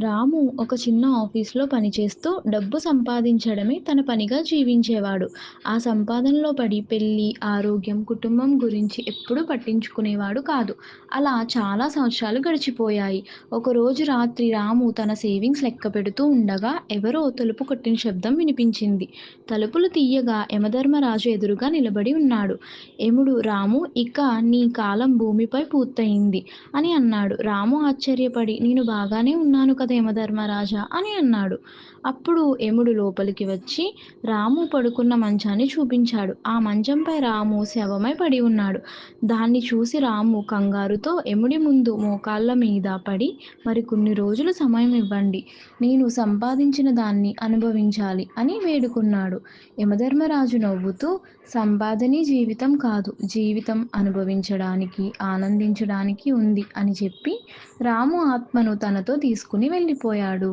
రాము ఒక చిన్న ఆఫీస్‌లో పనిచేస్తూ డబ్బు సంపాదించడమే తన పనిగా జీవించేవాడు. ఆ సంపాదనలో పడి పెళ్లి, ఆరోగ్యం, కుటుంబం గురించి ఎప్పుడూ పట్టించుకునేవాడు కాదు. అలా చాలా సంవత్సరాలు గడిచిపోయాయి. ఒకరోజు రాత్రి రాము తన సేవింగ్స్ లెక్కపెడుతూ ఉండగా ఎవరో తలుపు కొట్టిన శబ్దం వినిపించింది. తలుపులు తీయగా యమధర్మరాజు ఎదురుగా నిలబడి ఉన్నాడు. యముడు రాము ఇక నీ కాలం భూమిపై పూర్తయింది అని అన్నాడు. రాము ఆశ్చర్యపడి నేను బాగానే ఉన్నాను కదా యమధర్మరాజా అని అన్నాడు. అప్పుడు యముడు లోపలికి వచ్చి రాము పడుకున్న మంచాన్ని చూపించాడు. ఆ మంచంపై రాము శవమై పడి ఉన్నాడు. దాన్ని చూసి రాము కంగారుతో యముడి ముందు మోకాళ్ళ మీద పడి మరికొన్ని రోజులు సమయం ఇవ్వండి. నేను సంపాదించిన దాన్ని అనుభవించాలి అని వేడుకున్నాడు. యమధర్మరాజు నవ్వుతూ సంపాదనే జీవితం కాదు. జీవితం అనుభవించడానికి, ఆనందించడానికి ఉంది అని చెప్పి రాము ఆత్మను తనతో తీసుకుని వెళ్ళిపోయాడు.